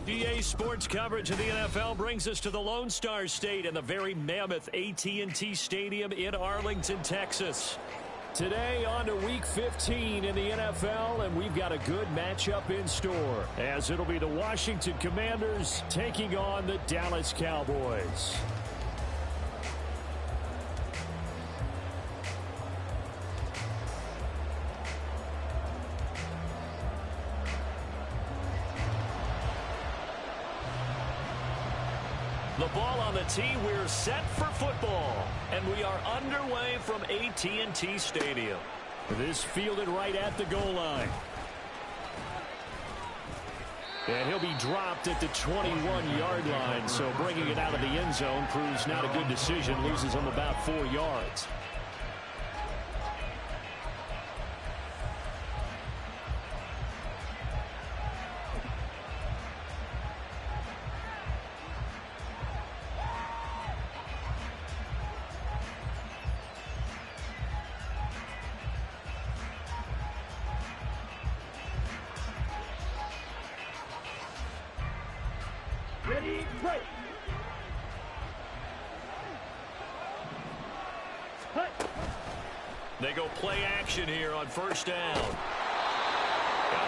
EA Sports coverage of the NFL brings us to the Lone Star State and the very mammoth AT&T Stadium in Arlington, Texas. Today on to Week 15 in the NFL, and we've got a good matchup in store, as it'll be the Washington Commanders taking on the Dallas Cowboys. The ball on the tee, we're set for football, and we are underway from AT&T Stadium. This fielded right at the goal line. And he'll be dropped at the 21-yard line, so bringing it out of the end zone proves not a good decision, loses him about 4 yards. Ready, break. They go play action here on first down. Got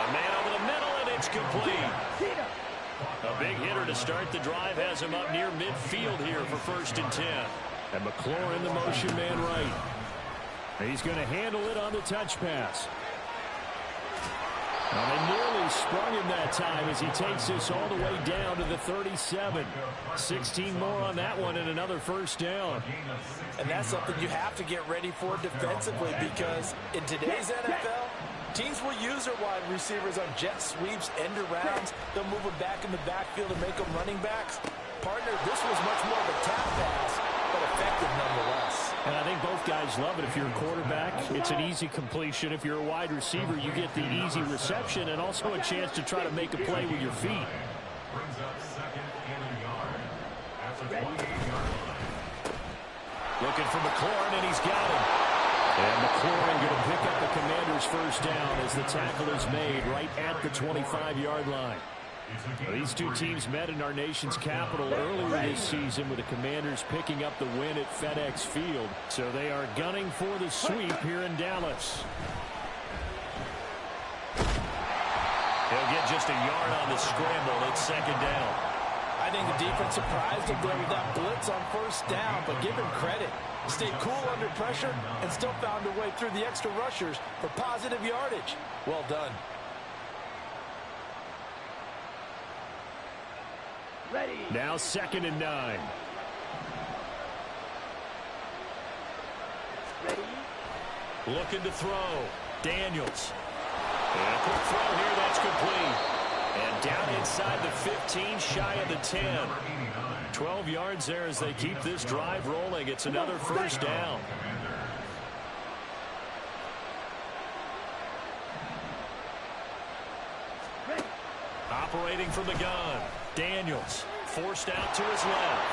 a man over the middle, and it's complete. A big hitter to start the drive has him up near midfield here for 1st and 10. And McLaurin, the motion man right. He's going to handle it on the touch pass. Well, they nearly sprung him that time as he takes this all the way down to the 37. 16 more on that one and another first down. And that's something you have to get ready for defensively, because in today's NFL, teams will use their wide receivers on jet sweeps, end arounds. They'll move them back in the backfield and make them running backs. Partner, this was much more of a tap pass, but effective nonetheless. And I think both guys love it. If you're a quarterback, it's an easy completion. If you're a wide receiver, you get the easy reception and also a chance to try to make a play with your feet. Looking for McLaurin, and he's got him. And McLaurin going to pick up the Commanders' first down as the tackle is made right at the 25-yard line. These two teams met in our nation's capital earlier this season, with the Commanders picking up the win at FedEx Field. So they are gunning for the sweep here in Dallas. He'll get just a yard on the scramble. It's 2nd down. I think the defense surprised him there with that blitz on first down, but give him credit. Stayed cool under pressure and still found a way through the extra rushers for positive yardage. Well done. Ready. Now 2nd and 9. Ready. Looking to throw. Daniels. And a quick throw here, that's complete. And down inside the 15, shy of the 10. 12 yards there as they keep this drive rolling. It's another first down. Operating from the gun. Daniels forced out to his left.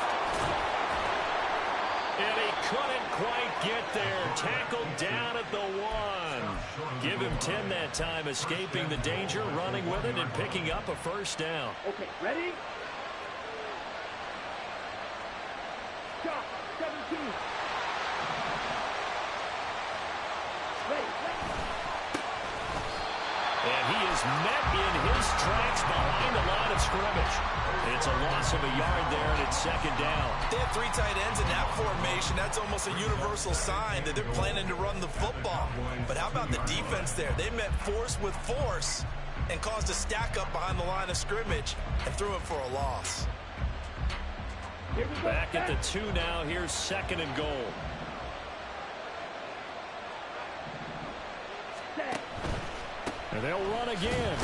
And he couldn't quite get there. Tackled down at the 1. Give him 10 that time, escaping the danger, running with it, and picking up a first down. Okay, ready? Shot, 17. Ready. And he is met in his tracks behind the line of scrimmage. It's a loss of a yard there, and it's 2nd down. They have 3 tight ends in that formation. That's almost a universal sign that they're planning to run the football. But how about the defense there? They met force with force and caused a stack up behind the line of scrimmage and threw it for a loss. Back at the 2 now. Here's 2nd and goal. And they'll run again.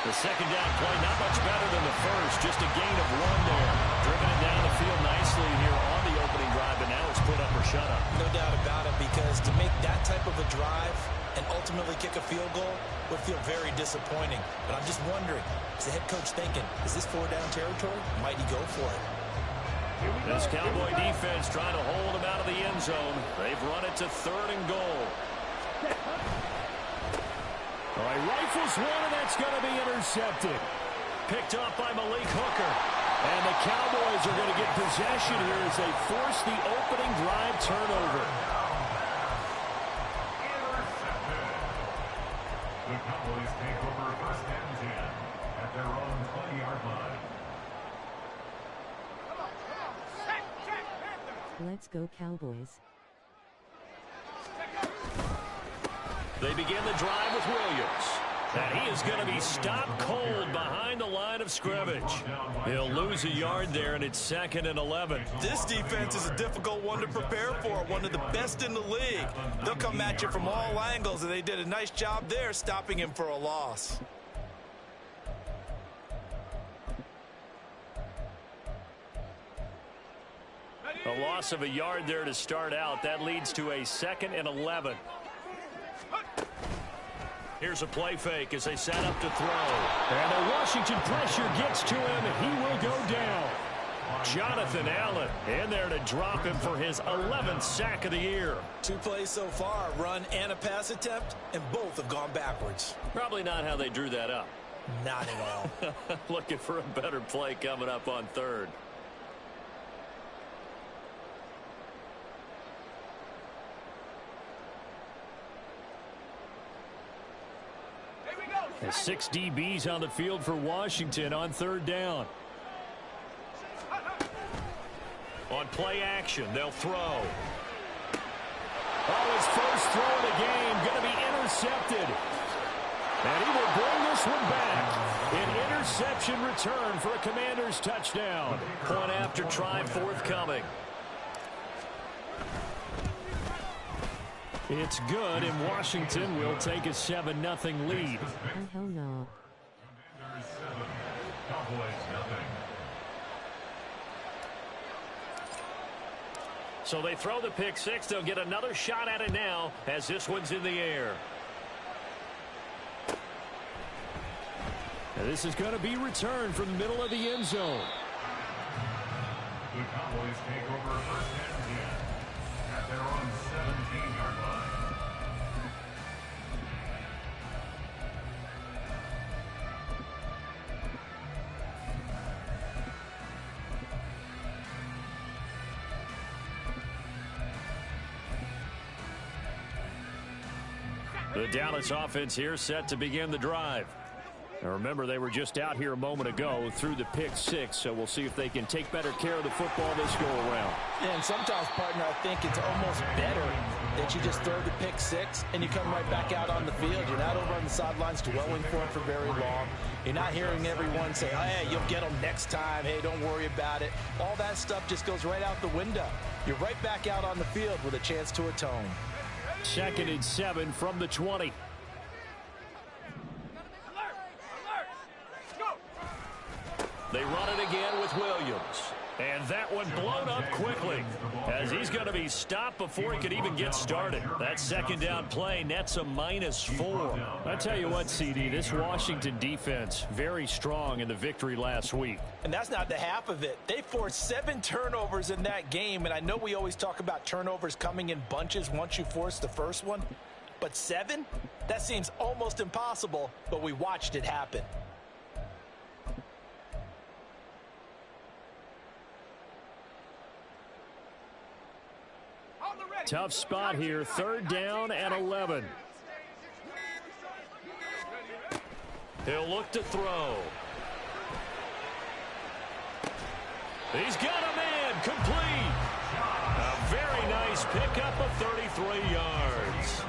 The 2nd down play, not much better than the first. Just a gain of 1 there. Driven it down the field nicely here on the opening drive, and now it's put up or shut up. No doubt about it, because to make that type of a drive and ultimately kick a field goal would feel very disappointing. But I'm just wondering, is the head coach thinking, is this 4-down territory? Might he go for it? This Cowboy defense trying to hold him out of the end zone. They've run it to 3rd and goal. All right, rifles one, and that's going to be intercepted. picked off by Malik Hooker. And the Cowboys are going to get possession here as they force the opening drive turnover. The Cowboys take over first and 10 at their own 20-yard line. Let's go Cowboys. They begin the drive with Williams. And he is going to be stopped cold behind the line of scrimmage. He'll lose a yard there, and it's 2nd and 11. This defense is a difficult one to prepare for, one of the best in the league. They'll come at you from all angles, and they did a nice job there stopping him for a loss. A loss of a yard there to start out. That leads to a 2nd and 11. Here's a play fake as they set up to throw. And the Washington pressure gets to him, and he will go down. Jonathan Allen in there to drop him for his 11th sack of the year. 2 plays so far, run and a pass attempt, and both have gone backwards. Probably not how they drew that up. Not at all. Looking for a better play coming up on 3rd. The 6 DBs on the field for Washington on 3rd down. On play action, they'll throw. Oh, his first throw of the game going to be intercepted. And he will bring this one back. An interception return for a Commanders touchdown. Point after try forthcoming. It's good, and Washington will take a 7-0 lead. Oh, hell no. Commanders 7, Cowboys nothing. So they throw the pick 6. They'll get another shot at it now as this one's in the air. And this is going to be returned from the middle of the end zone. The Cowboys take over first and 10 at their own 17-yard line. The Dallas offense here set to begin the drive. Now remember, they were just out here a moment ago through the pick 6, so we'll see if they can take better care of the football this go around. Yeah, and sometimes, partner, I think it's almost better that you just throw the pick 6 and you come right back out on the field. You're not over on the sidelines dwelling for it for very long. You're not hearing everyone say, oh, hey, you'll get them next time. Hey, don't worry about it. All that stuff just goes right out the window. You're right back out on the field with a chance to atone. 2nd and 7 from the 20. They run it again with Williams. And that one blown up quickly as he's going to be stopped before he could even get started. That 2nd down play nets a -4. I tell you what, CD, this Washington defense, very strong in the victory last week. And that's not the half of it. They forced 7 turnovers in that game, and I know we always talk about turnovers coming in bunches once you force the first one. But 7? That seems almost impossible, but we watched it happen. Tough spot here, 3rd down and 11. He'll look to throw. He's got a man, complete. A very nice pickup of 33 yards.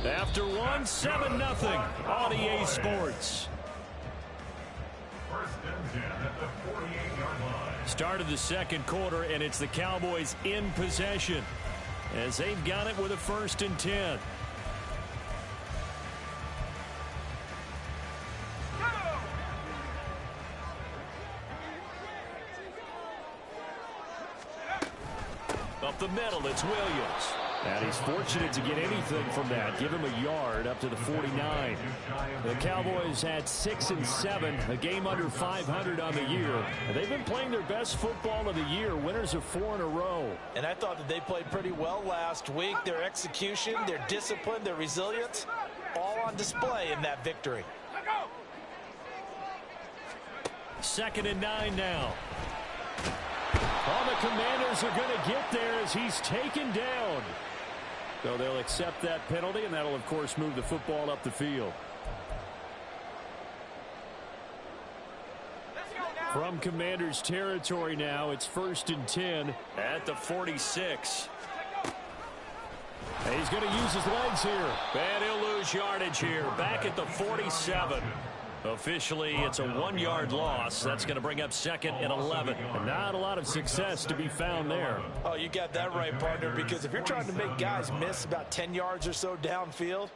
After one, 7-0 on EA Sports. First and 10 at the 48-yard line. Start of the 2nd quarter, and it's the Cowboys in possession as they've got it with a 1st and 10. Up the middle, it's Williams. And he's fortunate to get anything from that. Give him a yard up to the 49. The Cowboys had 6 and 7, a game under 500 on the year. And they've been playing their best football of the year, winners of 4 in a row. And I thought that they played pretty well last week. Their execution, their discipline, their resilience, all on display in that victory. 2nd and 9 now. All the Commanders are going to get there as he's taken down. So they'll accept that penalty, and that'll, of course, move the football up the field. From Commanders territory now, it's 1st and 10 at the 46. And he's going to use his legs here. And he'll lose yardage here. Back at the 47. Officially, it's a 1-yard loss. That's going to bring up 2nd and 11. And not a lot of success to be found there. Oh, you got that right, partner, because if you're trying to make guys miss about 10 yards or so downfield,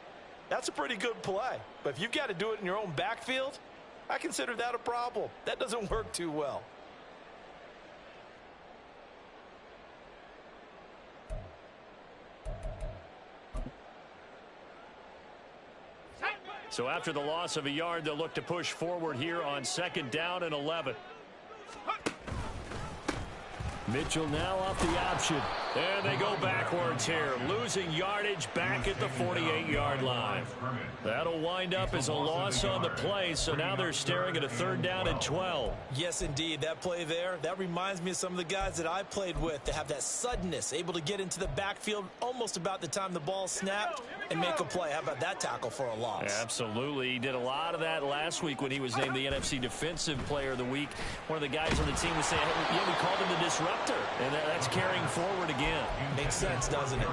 that's a pretty good play. But if you've got to do it in your own backfield, I consider that a problem. That doesn't work too well. So after the loss of a yard, they'll look to push forward here on 2nd down and 11. Mitchell now off the option. And they go backwards here, losing yardage back at the 48-yard line. That'll wind up as a loss on the play, so now they're staring at a 3rd down and 12. Yes, indeed. That play there, that reminds me of some of the guys that I played with that have that suddenness, able to get into the backfield almost about the time the ball snapped and make a play. How about that tackle for a loss? Absolutely. He did a lot of that last week when he was named the NFC Defensive Player of the Week. One of the guys on the team was saying, hey, yeah, we called him the disruptor, and that's carrying forward again. Makes sense, doesn't it?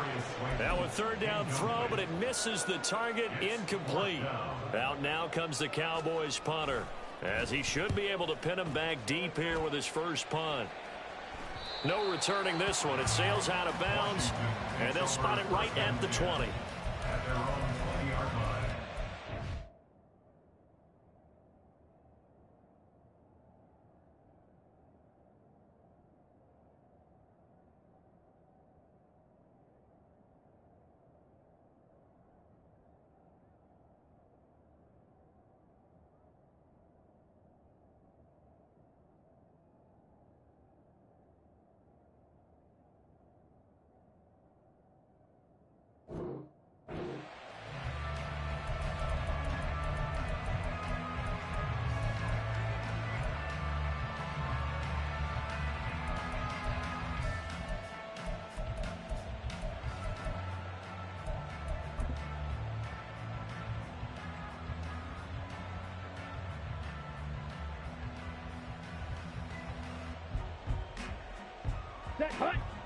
Now a 3rd down throw, but it misses the target, incomplete. Out now comes the Cowboys punter, as he should be able to pin him back deep here with his first punt. No returning this one. It sails out of bounds, and they'll spot it right at the 20. At their own 20-yard line.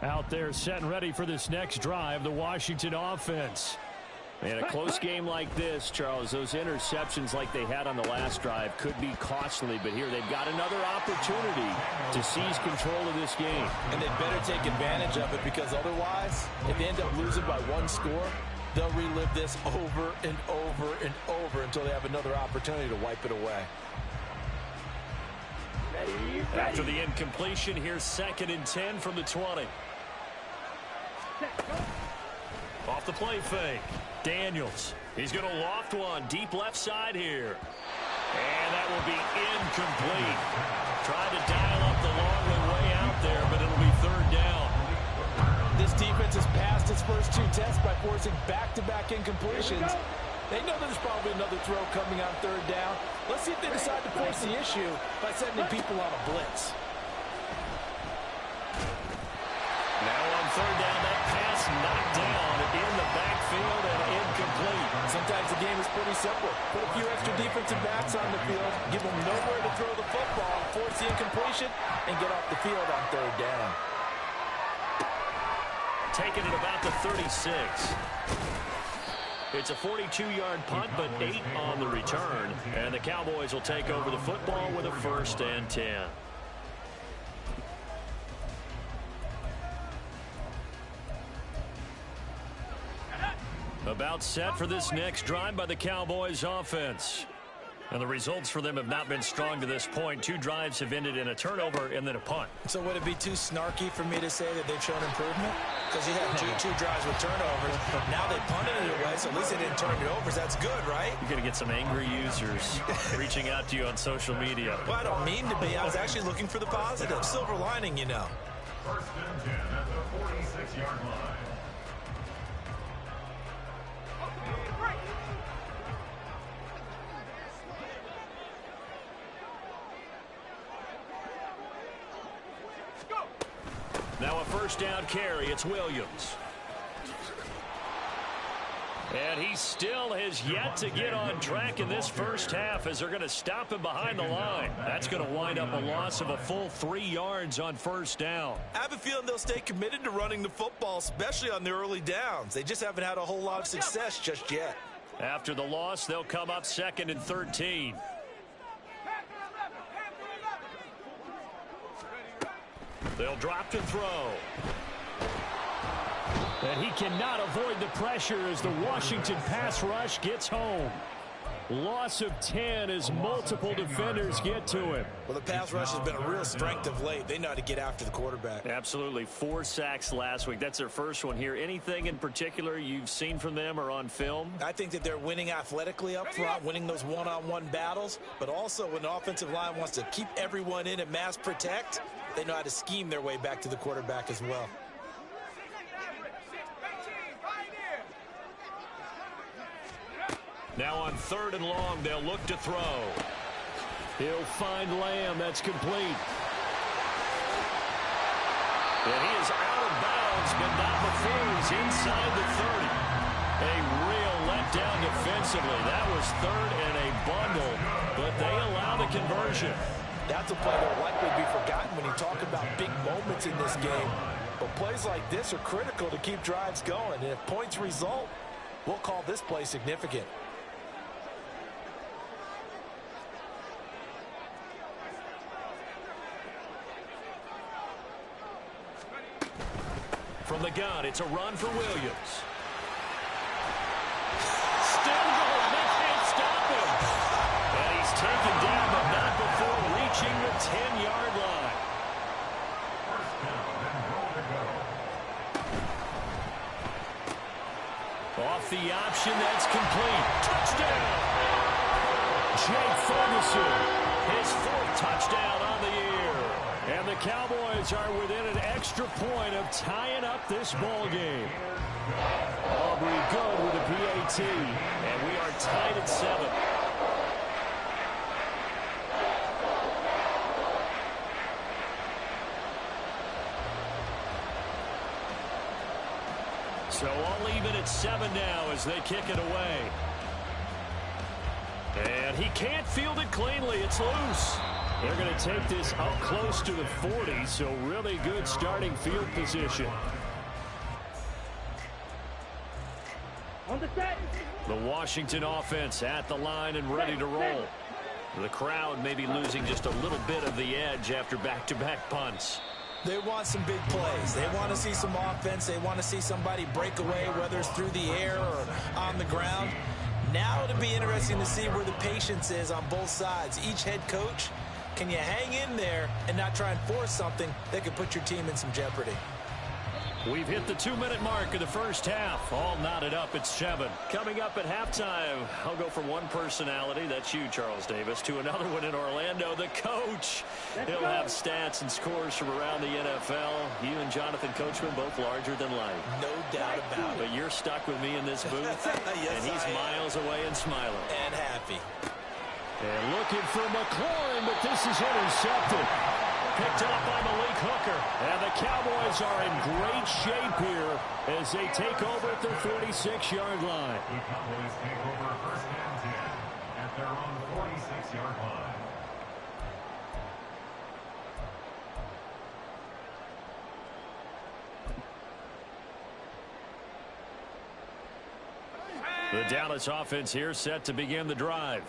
Out there set and ready for this next drive, the Washington offense. In a close game like this, Charles, those interceptions like they had on the last drive could be costly, but here they've got another opportunity to seize control of this game. And they better take advantage of it, because otherwise, if they end up losing by 1 score, they'll relive this over and over and over until they have another opportunity to wipe it away. After the incompletion, here's 2nd and 10 from the 20. Off the play fake. Daniels. He's going to loft one deep left side here. And that will be incomplete. Tried to dial up the long way out there, but it'll be 3rd down. This defense has passed its first 2 tests by forcing back-to-back incompletions. They know there's probably another throw coming on 3rd down. Let's see if they decide to force the issue by sending people on a blitz. Now on 3rd down, that pass knocked down in the backfield and incomplete. Sometimes the game is pretty simple. Put a few extra defensive backs on the field, give them nowhere to throw the football, force the incompletion, and get off the field on 3rd down. Taken at about the 36. It's a 42-yard punt, but 8 on the return. And the Cowboys will take over the football with a 1st and 10. About set for this next drive by the Cowboys offense. And the results for them have not been strong to this point. 2 drives have ended in a turnover and then a punt. So would it be too snarky for me to say that they've shown improvement? Because you had two drives with turnovers. Now they punted it away, so at least they didn't turn it over. That's good, right? You're going to get some angry users reaching out to you on social media. Well, I don't mean to be. I was actually looking for the positive. Silver lining, you know. 1st and 10 at the 46-yard line. Now a first down carry. It's Williams. And he still has yet to get on track in this first half as they're going to stop him behind the line. That's going to wind up a loss of a full 3 yards on first down. I have a feeling they'll stay committed to running the football, especially on the early downs. They just haven't had a whole lot of success just yet. After the loss, they'll come up 2nd and 13. They'll drop to throw. And he cannot avoid the pressure as the Washington pass rush gets home. Loss of 10 as multiple defenders get to him. Well, the pass rush has been a real strength of late. They know how to get after the quarterback. Absolutely. 4 sacks last week. That's their first one here. Anything in particular you've seen from them or on film? I think that they're winning athletically up front, winning those one-on-one battles, but also when the offensive line wants to keep everyone in and mass protect, they know how to scheme their way back to the quarterback as well. Now on 3rd and long, they'll look to throw. He'll find Lamb. That's complete. And he is out of bounds, but not before he's inside the 30. A real letdown defensively. That was 3rd and a bundle, but they allow the conversion. That's a play that will likely be forgotten when you talk about big moments in this game. But plays like this are critical to keep drives going. And if points result, we'll call this play significant. From the gun, it's a run for Williams. Still going. They can't stop him. And he's taken down, but not before reaching the 10-yard line. Off the option, that's complete. Touchdown! Jake Ferguson, his 4th touchdown on the year. And the Cowboys are within an extra point of tying up this ball game. Aubrey good with a PAT, and we are tied at 7. So all even at 7 now as they kick it away. And he can't field it cleanly. It's loose. They're going to take this up close to the 40, so really good starting field position. On the set. The Washington offense at the line and ready to roll. The crowd may be losing just a little bit of the edge after back-to-back punts. They want some big plays. They want to see some offense. They want to see somebody break away, whether it's through the air or on the ground. Now it'll be interesting to see where the patience is on both sides. Each head coach, can you hang in there and not try and force something that could put your team in some jeopardy? We've hit the 2-minute mark of the first half. All knotted up at 7. Coming up at halftime, I'll go from one personality, that's you, Charles Davis, to another one in Orlando, the coach. He'll have stats and scores from around the NFL. You and Jonathan Coachman, both larger than life. No doubt about it. But you're stuck with me in this booth, Yes, and he's miles away and smiling. And happy. And looking for McLaurin, but this is intercepted. Picked up by Malik Hooker. And the Cowboys are in great shape here as they take over at their 46-yard line. The Cowboys take over 1st and 10 at their own 46-yard line. The Dallas offense here set to begin the drive.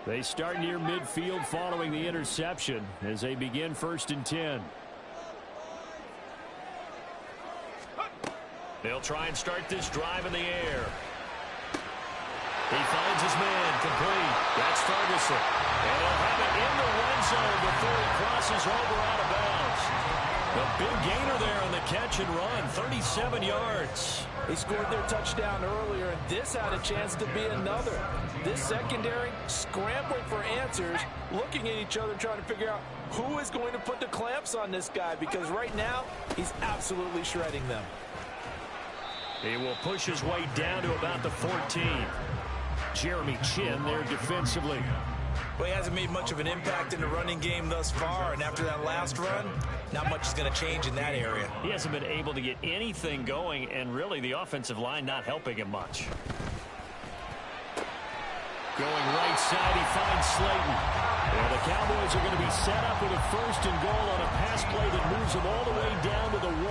They start near midfield following the interception as they begin 1st and 10. They'll try and start this drive in the air. He finds his man, complete. That's Ferguson. And he'll have it in the red zone before he crosses over out of bounds. The big gainer there on the catch and run, 37 yards. They scored their touchdown earlier, and this had a chance to be another. This secondary scrambling for answers, looking at each other, trying to figure out who is going to put the clamps on this guy, because right now, he's absolutely shredding them. He will push his way down to about the 14. Jeremy Chin there defensively. Well, he hasn't made much of an impact in the running game thus far, and after that last run, not much is going to change in that area. He hasn't been able to get anything going, and really the offensive line not helping him much. Going right side, he finds Slayton. And the Cowboys are going to be set up with a 1st and goal on a pass play that moves them all the way down to the 1.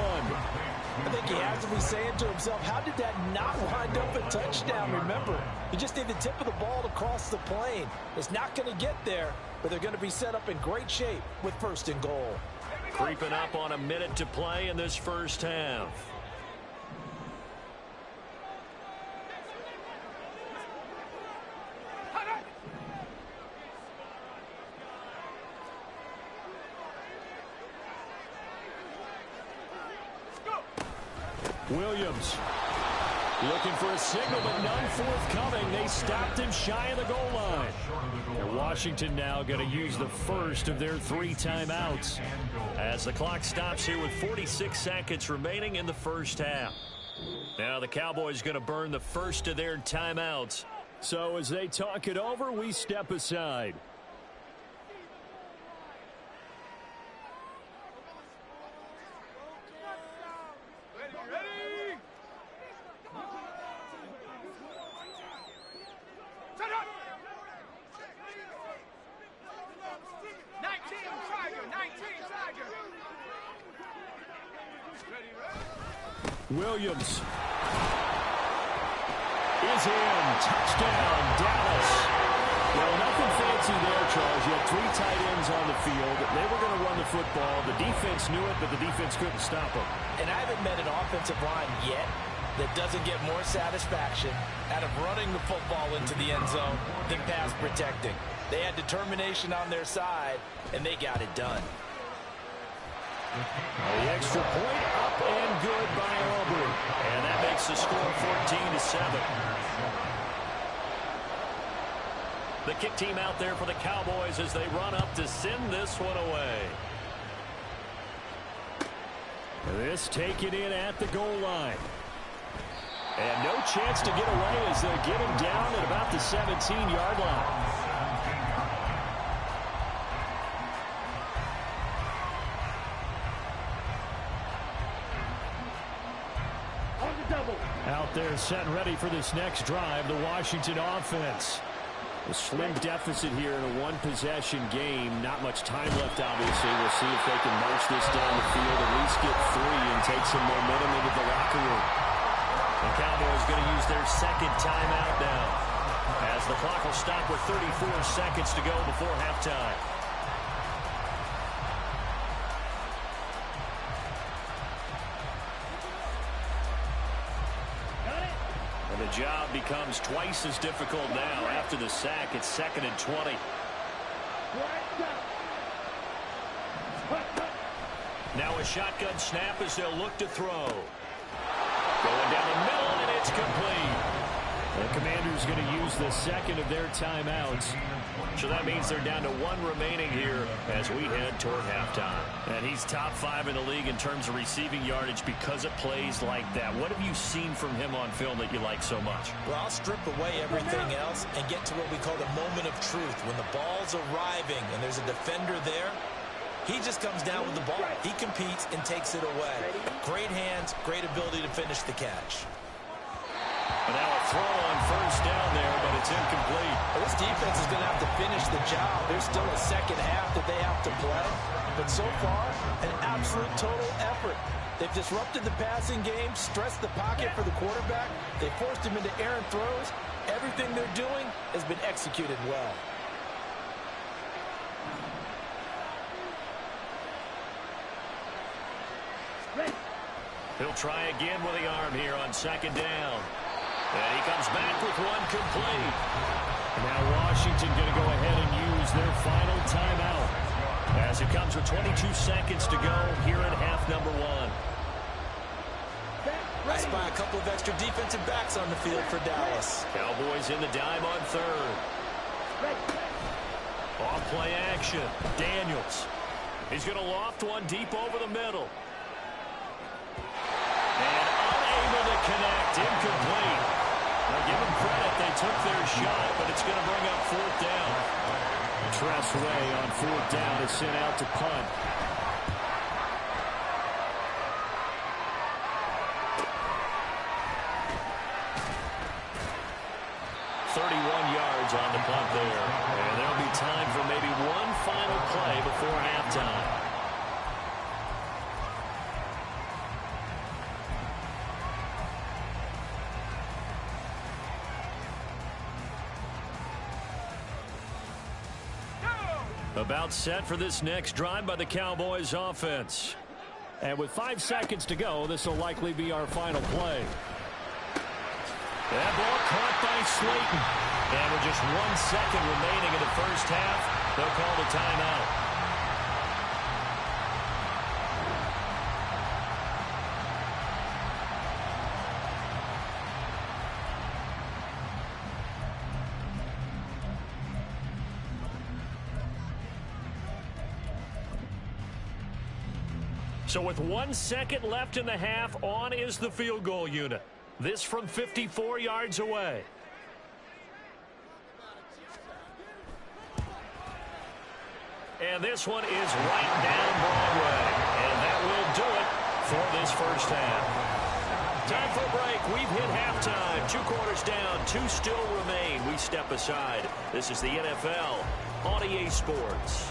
I think he has to be saying to himself, how did that not wind up a touchdown? Remember, you just need the tip of the ball to cross the plane. It's not going to get there, but they're going to be set up in great shape with 1st and goal. Creeping up on a minute to play in this first half. Williams looking for a signal, but none forthcoming. They stopped him shy of the goal line. And Washington now going to use the first of their 3 timeouts as the clock stops here with 46 seconds remaining in the first half. Now the Cowboys going to burn the first of their timeouts. So as they talk it over, we step aside. Williams is in. Touchdown, Dallas. Well, nothing fancy there, Charles. You had 3 tight ends on the field. They were going to run the football. The defense knew it, but the defense couldn't stop them. And I haven't met an offensive line yet that doesn't get more satisfaction out of running the football into the end zone than pass protecting. They had determination on their side, and they got it done. The extra point up and good by Aubrey. And that makes the score 14-7. The kick team out there for the Cowboys as they run up to send this one away. This taken in at the goal line. And no chance to get away as they get him down at about the 17-yard line. Out there set and ready for this next drive, the Washington offense. A slim deficit here in a 1-possession game. Not much time left, obviously. We'll see if they can march this down the field, at least get 3 and take some momentum into the locker room. The Cowboys going to use their 2nd timeout now, as the clock will stop with 34 seconds to go before halftime. The job becomes twice as difficult now after the sack. It's 2nd and 20. Now a shotgun snap as they'll look to throw. Going down the middle, and it's complete. The Commanders going to use the 2nd of their timeouts. So that means they're down to 1 remaining here as we head toward halftime. And he's top 5 in the league in terms of receiving yardage because of plays like that. What have you seen from him on film that you like so much? Well, I'll strip away everything else and get to what we call the moment of truth. When the ball's arriving and there's a defender there, he just comes down with the ball. He competes and takes it away. Great hands, great ability to finish the catch. But now a throw on 1st down there, but it's incomplete. Well, this defense is going to have to finish the job. There's still a 2nd half that they have to play. But so far, an absolute total effort. They've disrupted the passing game, stressed the pocket for the quarterback. They forced him into errant throws. Everything they're doing has been executed well. He'll try again with the arm here on 2nd down. And he comes back with 1 complete. Now Washington going to go ahead and use their final timeout as it comes with 22 seconds to go here in half number 1. I spy a couple of extra defensive backs on the field for Dallas. Cowboys in the dime on 3rd. Off play action. Daniels. He's going to loft one deep over the middle. And unable to connect. Incomplete. Now give them credit. They took their shot, but it's going to bring up 4th down. press way on 4th down is sent out to punt. On the punt there. And there'll be time for maybe one final play before halftime. About set for this next drive by the Cowboys offense. And with 5 seconds to go, this will likely be our final play. That ball caught by Slayton. And with just 1 second remaining in the first half, they'll call the timeout. So with 1 second left in the half, on is the field goal unit. This from 54 yards away. And this one is right down Broadway. And that will do it for this first half. Time for a break. We've hit halftime. 2 quarters down. 2 still remain. We step aside. This is the NFL on EA Sports.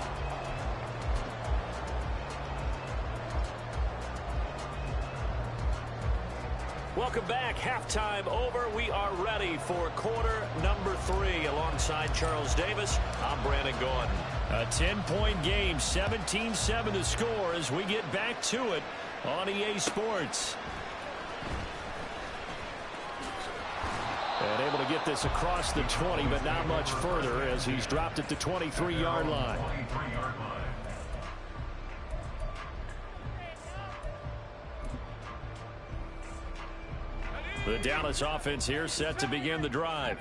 Welcome back. Halftime over. We are ready for quarter number 3. Alongside Charles Davis, I'm Brandon Gordon. A 10-point game, 17-7 the score as we get back to it on EA Sports. And able to get this across the 20, but not much further as he's dropped it to 23-yard line. The Dallas offense here set to begin the drive.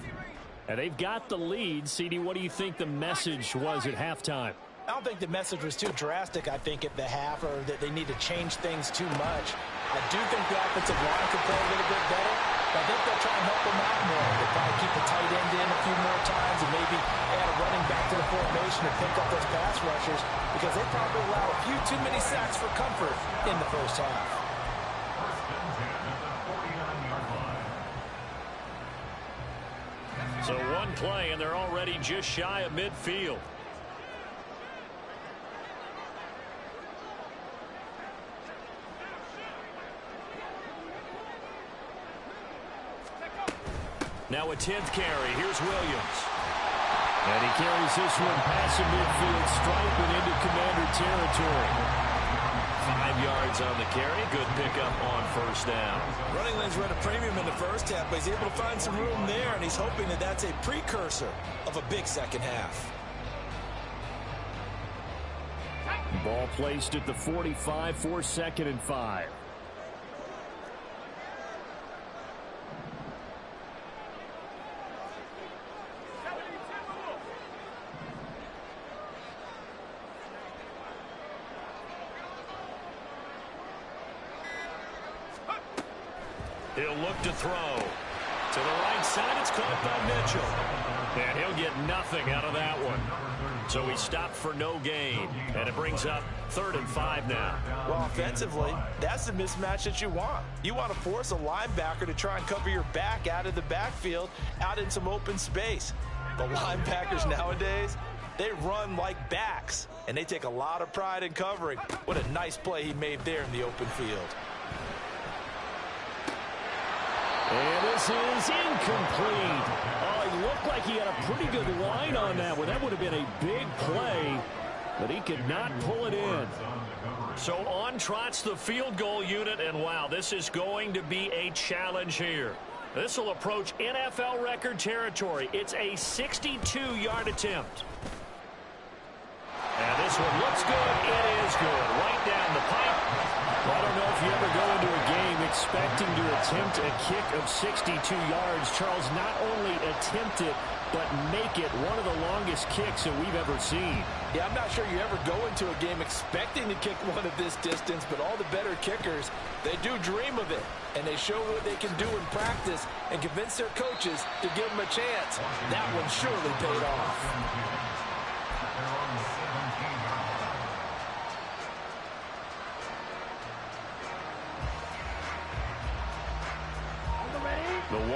And they've got the lead. CD, what do you think the message was at halftime? I don't think the message was too drastic, I think, at the half, or that they need to change things too much. I do think the offensive line could play a little bit better, but I think they'll try and help them out more. They'll probably keep the tight end in a few more times and maybe add a running back to the formation to pick up those pass rushers, because they probably allow a few too many sacks for comfort in the first half. So 1 play, and they're already just shy of midfield. Now a 10th carry. Here's Williams. And he carries this one past the midfield stripe and into Commander territory. 5 yards on the carry. Good pickup on first down. Running lanes were at a premium in the first half, but he's able to find some room there, and he's hoping that that's a precursor of a big second half. Ball placed at the 45 for 2nd and 5. He'll look to throw. To the right side, it's caught by Mitchell. And he'll get nothing out of that one. So he stopped for no gain. And it brings up 3rd and 5 now. Well, offensively, that's the mismatch that you want. You want to force a linebacker to try and cover your back out of the backfield, out in some open space. The linebackers nowadays, they run like backs, and they take a lot of pride in covering. What a nice play he made there in the open field. And this is incomplete. Oh, he looked like he had a pretty good line on that one. That would have been a big play, but he could not pull it in. So on trots the field goal unit, and wow, this is going to be a challenge here. This will approach NFL record territory. It's a 62-yard attempt. And this one looks good. It is good. Right down the pipe. Well, I don't know if you ever go into a game expecting to attempt a kick of 62 yards. Charles, not only attempt it, but make it one of the longest kicks that we've ever seen. Yeah, I'm not sure you ever go into a game expecting to kick one of this distance, but all the better kickers, they do dream of it. And they show what they can do in practice and convince their coaches to give them a chance. That one surely paid off.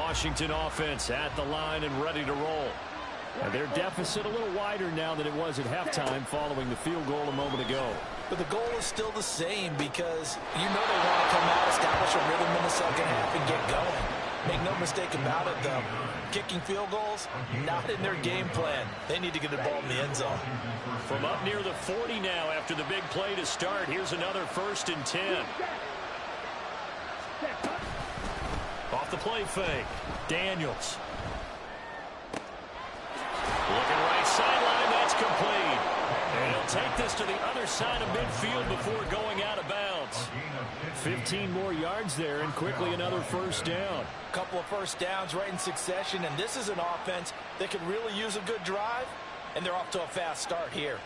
Washington offense at the line and ready to roll. And their deficit a little wider now than it was at halftime following the field goal a moment ago. But the goal is still the same because you know they want to come out, establish a rhythm in the second half, and get going. Make no mistake about it, though. Kicking field goals, not in their game plan. They need to get the ball in the end zone. From up near the 40 now after the big play to start, here's another 1st and 10. Off the play fake, Daniels. Looking right sideline, that's complete. And he'll take this to the other side of midfield before going out of bounds. 15 more yards there and quickly another 1st down. Couple of 1st downs right in succession, and this is an offense that could really use a good drive, and they're off to a fast start here.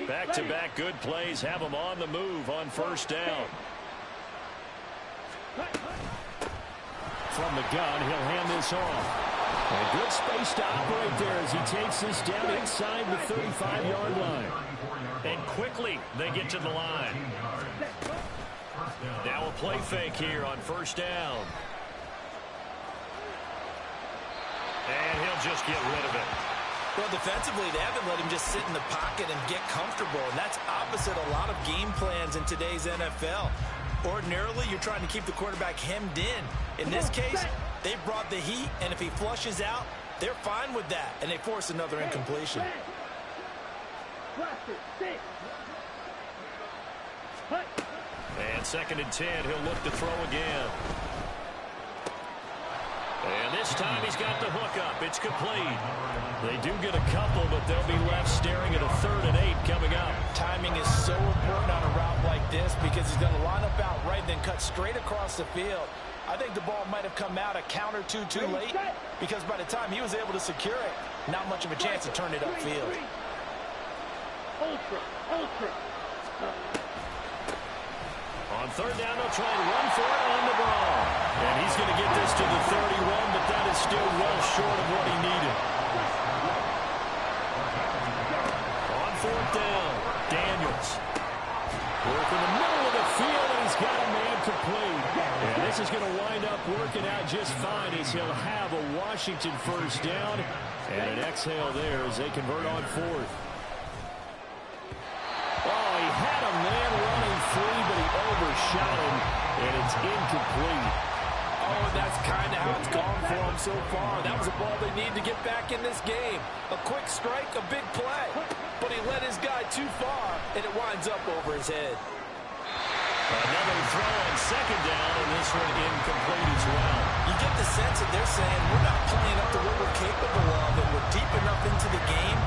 Back-to-back good plays have them on the move on 1st down. From the gun, he'll hand this off. And a good space to operate there as he takes this down inside the 35-yard line. And quickly they get to the line. Now a play fake here on 1st down. And he'll just get rid of it. Well, defensively, they haven't let him just sit in the pocket and get comfortable, and that's opposite a lot of game plans in today's NFL. Ordinarily, you're trying to keep the quarterback hemmed in. In this case, they brought the heat, and if he flushes out, they're fine with that, and they force another incompletion. And 2nd and 10, he'll look to throw again. And this time he's got the hook up. It's complete. They do get a couple, but they'll be left staring at a 3rd and 8 coming up. Timing is so important on a route like this because he's going to line up out right, then cut straight across the field. I think the ball might have come out a count or two too late because by the time he was able to secure it, not much of a chance to turn it upfield. On 3rd down, they'll try and run for it on the ball. And he's going to get this to the 31, but that is still well short of what he needed. On 4th down, Daniels. Work in the middle of the field, and he's got a man complete. And this is going to wind up working out just fine as he'll have a Washington 1st down. And an exhale there as they convert on 4th. Oh, he had a man running free, but he overshot him, and it's incomplete. Oh, and that's kind of how it's gone for him so far. That was a ball they need to get back in this game. A quick strike, a big play. But he led his guy too far, and it winds up over his head. Another throw on 2nd down, and this one incomplete as well. You get the sense that they're saying we're not playing up to what we're capable of, and we're deep enough into the game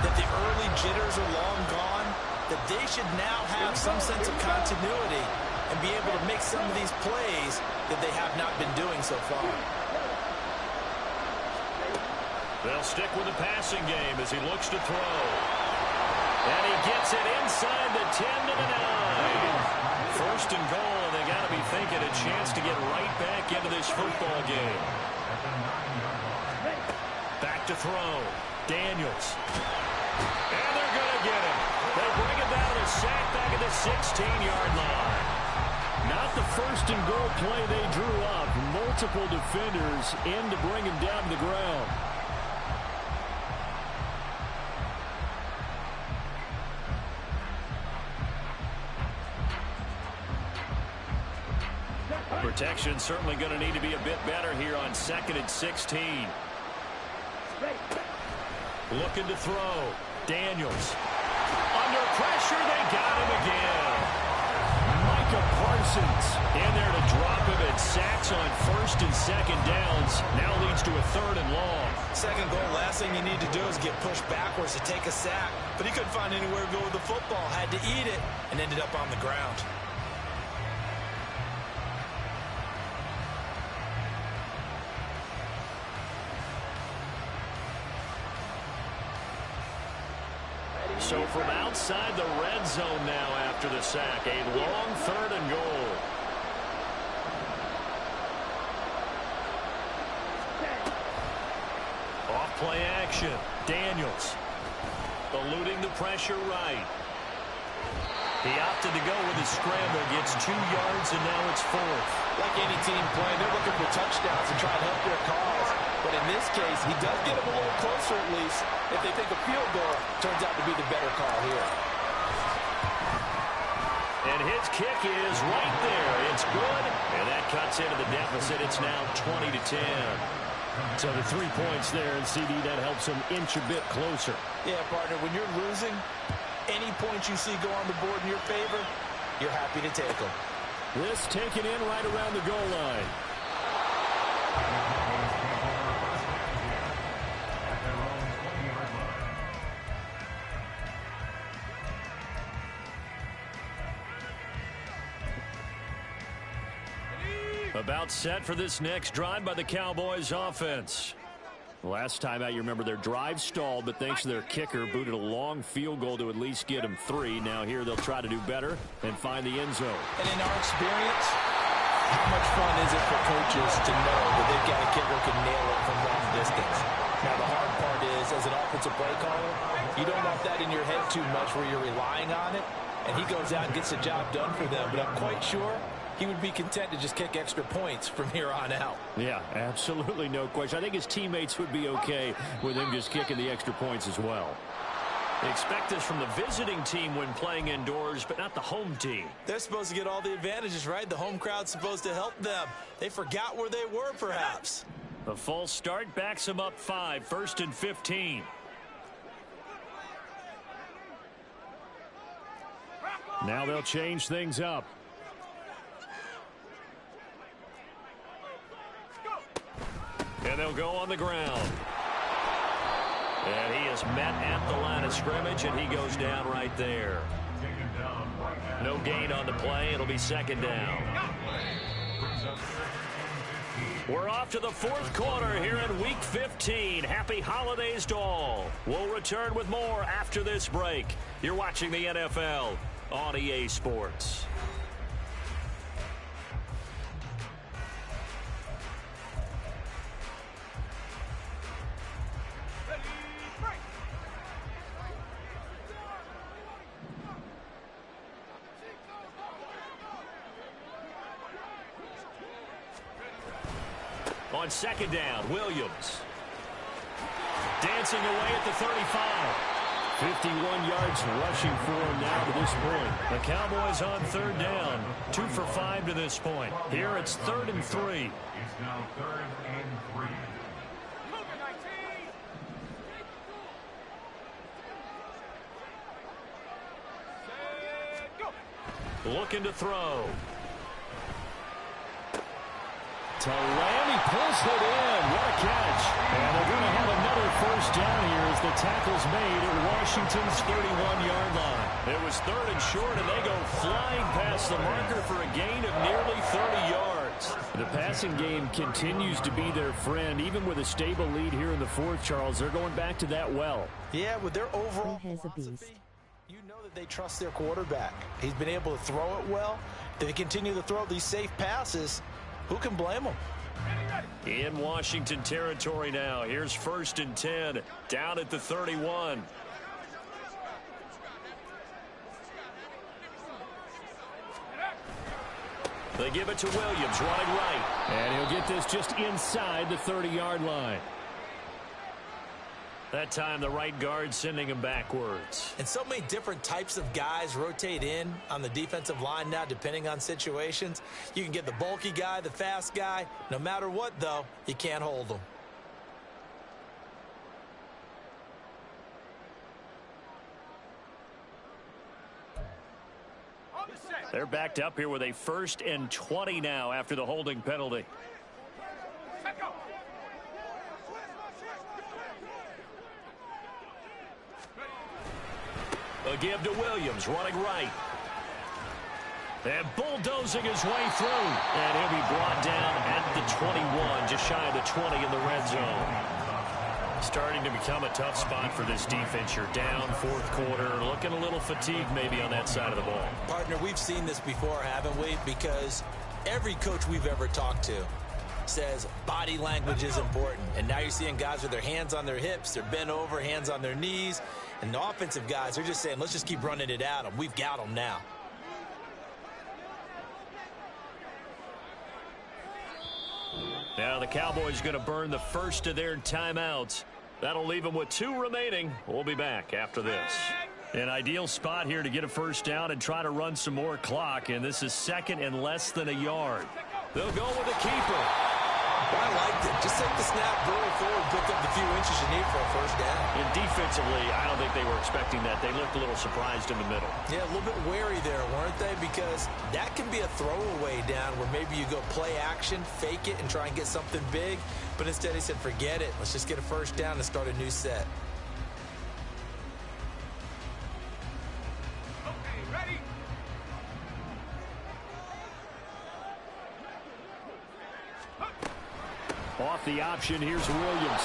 that the early jitters are long gone, that they should now have some sense of continuity and be able to make some of these plays that they have not been doing so far. They'll stick with the passing game as he looks to throw. And he gets it inside the 10 to the 9. 1st and goal, and they got to be thinking a chance to get right back into this football game. Back to throw. Daniels. And they're going to get him. They bring it down to sack back at the 16-yard line. Not the 1st and goal play they drew up. Multiple defenders in to bring him down to the ground. Protection certainly going to need to be a bit better here on 2nd and 16. Looking to throw. Daniels. Under pressure, they got him again. Micah Parsons in there to drop him, and sacks on 1st and 2nd downs. Now leads to a 3rd and long. 2nd goal, last thing you need to do is get pushed backwards to take a sack. But he couldn't find anywhere to go with the football. Had to eat it and ended up on the ground. So from outside the red zone now after the sack, a long 3rd and goal. Off play action. Daniels eluding the pressure right. He opted to go with his scramble, gets 2 yards, and now it's 4th. Like any team playing, they're looking for touchdowns to try and help their cause. But in this case, he does get them a little closer at least if they think a field goal turns out to be the better call here. And his kick is right there. It's good, and that cuts into the deficit. It's now 20-10. So the 3 points there, and CD, that helps him inch a bit closer. Yeah, partner, when you're losing, any points you see go on the board in your favor, you're happy to take them. This taken in right around the goal line. About set for this next drive by the Cowboys offense. Last time out, you remember their drive stalled, but thanks to their kicker, booted a long field goal to at least get them 3. Now here they'll try to do better and find the end zone. And in our experience, how much fun is it for coaches to know that they've got a kicker who can nail it from long distance? Now the hard part is, as an offensive play caller, you don't want that in your head too much where you're relying on it, and he goes out and gets the job done for them. But I'm quite sure he would be content to just kick extra points from here on out. Yeah, absolutely no question. I think his teammates would be okay with him just kicking the extra points as well. Expect this from the visiting team when playing indoors, but not the home team. They're supposed to get all the advantages, right? The home crowd's supposed to help them. They forgot where they were, perhaps. The false start backs him up 5, 1st and 15. Now they'll change things up. And they'll go on the ground. And he is met at the line of scrimmage, and he goes down right there. No gain on the play. It'll be 2nd down. We're off to the 4th quarter here in Week 15. Happy holidays to all. We'll return with more after this break. You're watching the NFL on EA Sports. On 2nd down, Williams. Dancing away at the 35. 51 yards rushing for him now to this point. The Cowboys on 3rd down. 2 for 5 to this point. Here it's 3rd and 3. It's now 3rd and 3. Looking to throw. To Lamb, he pulls it in. What a catch. And they're going to have another 1st down here as the tackle's made at Washington's 31-yard line. It was 3rd and short, and they go flying past the marker for a gain of nearly 30 yards. The passing game continues to be their friend. Even with a stable lead here in the 4th, Charles, they're going back to that well. Yeah, with their overall Has a philosophy, beast. you know that they trust their quarterback. He's been able to throw it well. If they continue to throw these safe passes, who can blame them? In Washington territory now. Here's 1st and 10. Down at the 31. They give it to Williams, running right. And he'll get this just inside the 30-yard line. That time, the right guard sending him backwards. And so many different types of guys rotate in on the defensive line now, depending on situations. You can get the bulky guy, the fast guy. No matter what, though, you can't hold them. They're backed up here with a 1st and 20 now after the holding penalty. A give to Williams, running right. And bulldozing his way through. And he'll be brought down at the 21, just shy of the 20 in the red zone. Starting to become a tough spot for this defense. You're down 4th quarter, looking a little fatigued maybe on that side of the ball. Partner, we've seen this before, haven't we? Because every coach we've ever talked to says body language is important. And now you're seeing guys with their hands on their hips, they're bent over, hands on their knees. And the offensive guys are just saying, let's just keep running it at them. We've got them now. Now the Cowboys going to burn the first of their timeouts. That'll leave them with 2 remaining. We'll be back after this. An ideal spot here to get a first down and try to run some more clock, and this is second and less than a yard. They'll go with the keeper. I liked it. Just take the snap, burrow forward, pick up the few inches you need for a first down. And defensively, I don't think they were expecting that. They looked a little surprised in the middle. Yeah, a little bit wary there, weren't they? Because that can be a throwaway down where maybe you go play action, fake it, and try and get something big. But instead he said, forget it. Let's just get a first down and start a new set. Off the option, here's Williams.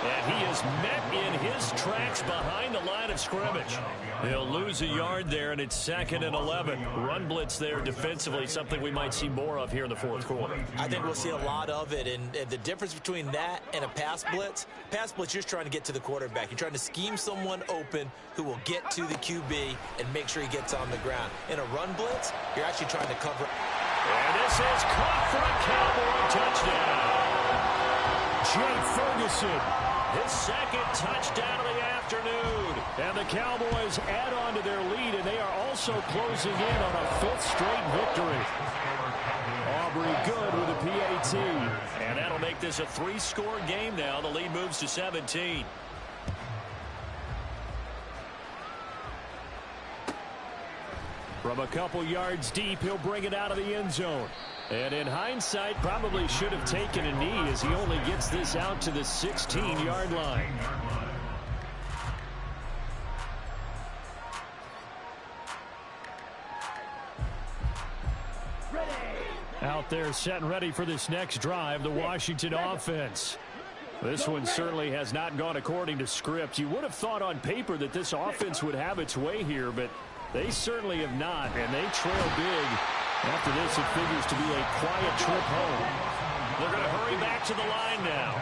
And he is met in his tracks behind the line of scrimmage. He'll lose a yard there, and it's 2nd and 11. Run blitz there defensively, something we might see more of here in the 4th quarter. I think we'll see a lot of it, and the difference between that and a pass blitz, you're just trying to get to the quarterback. You're trying to scheme someone open who will get to the QB and make sure he gets on the ground. In a run blitz, you're actually trying to cover. And this is caught for a Cowboy touchdown. Jay Ferguson, his 2nd touchdown of the afternoon. And the Cowboys add on to their lead, and they are also closing in on a 5th straight victory. Aubrey good with a PAT. And that'll make this a 3-score game now. The lead moves to 17. From a couple yards deep, he'll bring it out of the end zone. And in hindsight, probably should have taken a knee as he only gets this out to the 16-yard line. Out there set and ready for this next drive, the Washington offense. This one certainly has not gone according to script. You would have thought on paper that this offense would have its way here, but they certainly have not, and they trail big. After this, it figures to be a quiet trip home. They're going to hurry back to the line now.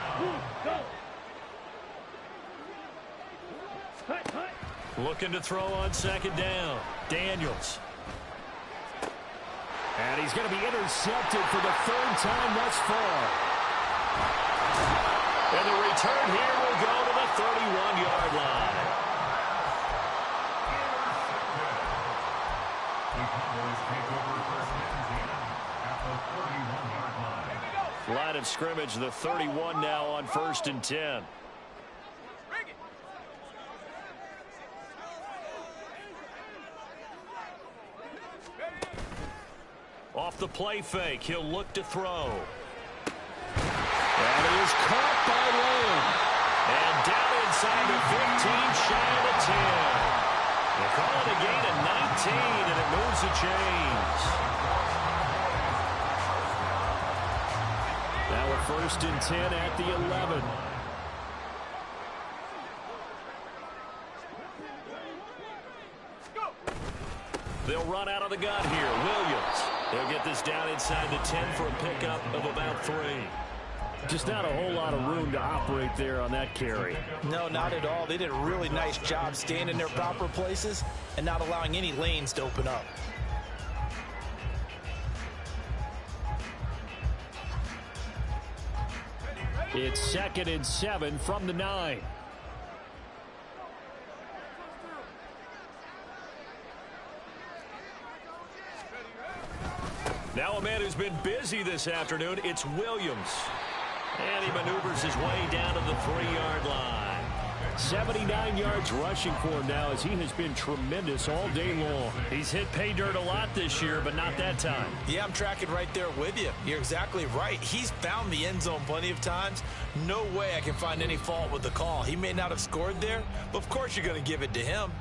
Looking to throw on 2nd down. Daniels. And he's going to be intercepted for the 3rd time thus far. And the return here will go to the 31-yard line. Line of scrimmage, the 31 now on 1st and 10. Off the play fake, he'll look to throw. And he is caught by Lamb. And down inside the 15, shy of the 10. They call it a gain of 19, and it moves the chains. Now a 1st and 10 at the 11. They'll run out of the gun here. Williams. They'll get this down inside the 10 for a pickup of about 3. Just not a whole lot of room to operate there on that carry. No, not at all. They did a really nice job staying in their proper places and not allowing any lanes to open up. It's 2nd and 7 from the 9. Now a man who's been busy this afternoon, it's Williams. And he maneuvers his way down to the 3-yard line. 79 yards rushing for him now as he has been tremendous all day long. He's hit pay dirt a lot this year, but not that time. Yeah, I'm tracking right there with you. You're exactly right. He's found the end zone plenty of times. No way I can find any fault with the call. He may not have scored there, but of course you're going to give it to him.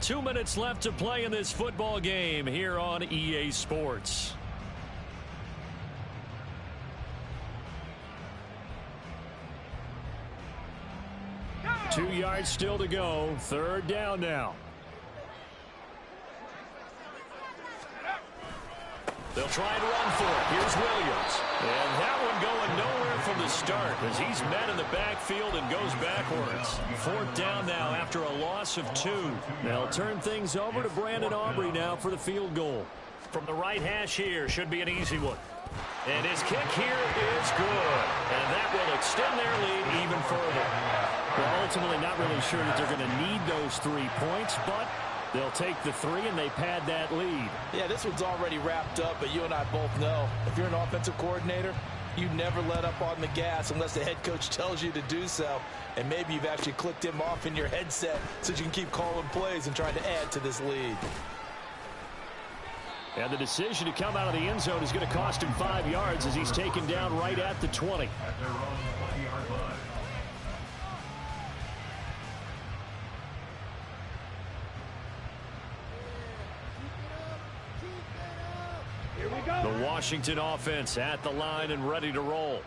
2 minutes left to play in this football game here on EA Sports. Two yards still to go. 3rd down now. They'll try and run for it. Here's Williams. And that one going nowhere from the start as he's met in the backfield and goes backwards. 4th down now after a loss of 2. They'll turn things over to Brandon Aubrey now for the field goal. From the right hash here, should be an easy one. And his kick here is good. And that will extend their lead even further. They're ultimately not really sure that they're going to need those 3 points, but they'll take the 3 and they pad that lead. Yeah, this one's already wrapped up, but you and I both know if you're an offensive coordinator, you never let up on the gas unless the head coach tells you to do so. And maybe you've actually clicked him off in your headset so you can keep calling plays and trying to add to this lead. And the decision to come out of the end zone is going to cost him 5 yards as he's taken down right at the 20. At their own 20-yard line. Here we go. The Washington offense at the line and ready to roll.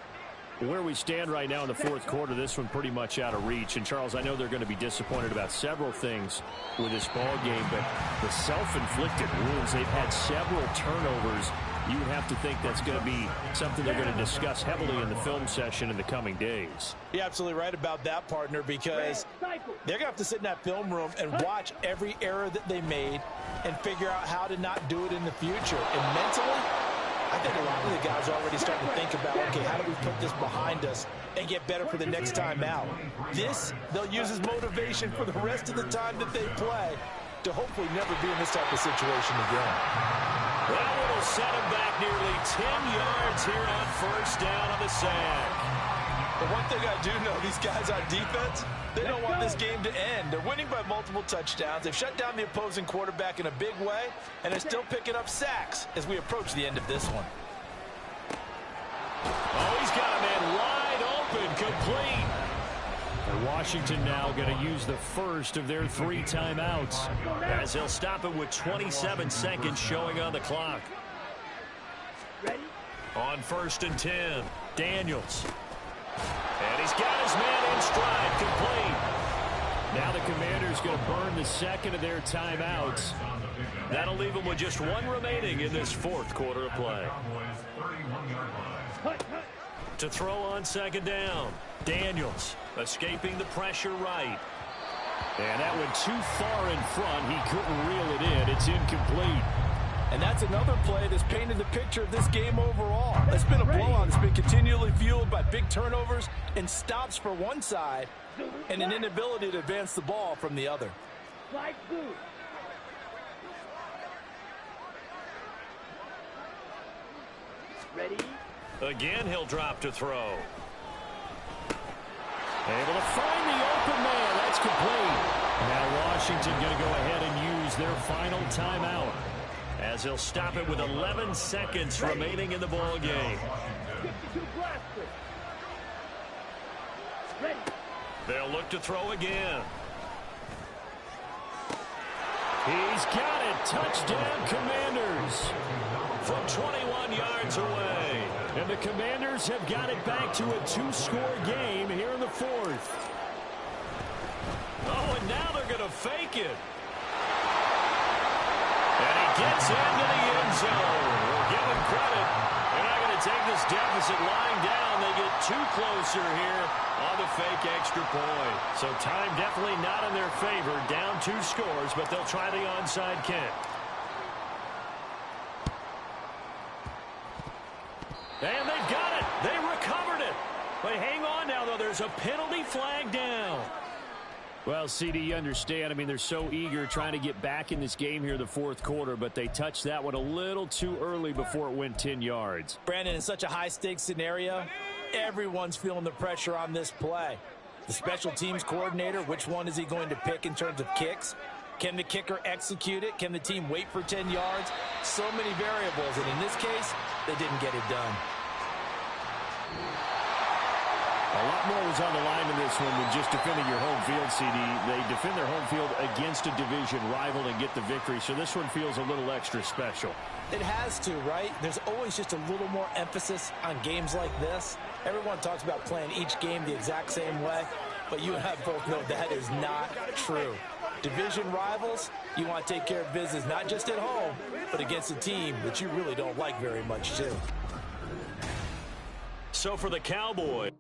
Where we stand right now in the 4th quarter, this one pretty much out of reach. And, Charles, I know they're going to be disappointed about several things with this ball game, but the self-inflicted wounds, they've had several turnovers. You would have to think that's going to be something they're going to discuss heavily in the film session in the coming days. You're absolutely right about that, partner, because they're going to have to sit in that film room and watch every error that they made and figure out how to not do it in the future. And mentally, I think a lot of the guys are already starting to think about, okay, how do we put this behind us and get better for the next time out? This, they'll use as motivation for the rest of the time that they play to hopefully never be in this type of situation again. That one will set him back nearly 10 yards here on 1st down on the sack. The one thing I do know, these guys on defense, they don't want this game to end. They're winning by multiple touchdowns. They've shut down the opposing quarterback in a big way, and they're still picking up sacks as we approach the end of this one. Oh, he's got a man wide open, complete. And Washington now going to use the first of their 3 timeouts as they'll stop it with 27 seconds showing on the clock. Ready? On 1st and 10, Daniels. And he's got his man in stride, complete. Now the Commanders going to burn the second of their timeouts. That'll leave them with just 1 remaining in this 4th quarter of play. To throw on 2nd down, Daniels escaping the pressure right. And that went too far in front. He couldn't reel it in. It's incomplete. And that's another play that's painted the picture of this game overall. It's been a blowout. It's been continually fueled by big turnovers and stops for one side and an inability to advance the ball from the other. Slide through. Ready? Again, he'll drop to throw. Able to find the open man. That's complete. Now Washington going to go ahead and use their final timeout as he'll stop it with 11 seconds remaining in the ball game. 52 blaster. Ready? They'll look to throw again. He's got it. Touchdown, Commanders. From 21 yards away. And the Commanders have got it back to a 2-score game here in the 4th. Oh, and now they're going to fake it. And he gets into the end zone. We'll give him credit. They're not going to take this deficit lying down. They get 2 closer here on the fake extra point. So time definitely not in their favor. Down 2 scores, but they'll try the onside kick. And they've got it. They recovered it. But hang on now, though. There's a penalty flag down. Well, CD, you understand. I mean, they're so eager trying to get back in this game here in the 4th quarter, but they touched that one a little too early before it went 10 yards. Brandon, in such a high-stakes scenario, everyone's feeling the pressure on this play. The special teams coordinator, which one is he going to pick in terms of kicks? Can the kicker execute it? Can the team wait for 10 yards? So many variables, and in this case, they didn't get it done. A lot more was on the line in this one than just defending your home field, CD. They defend their home field against a division rival and get the victory, so this one feels a little extra special. It has to, right? There's always just a little more emphasis on games like this. Everyone talks about playing each game the exact same way, but you and I both know that is not true. Division rivals, you want to take care of business, not just at home, but against a team that you really don't like very much, too. So for the Cowboys.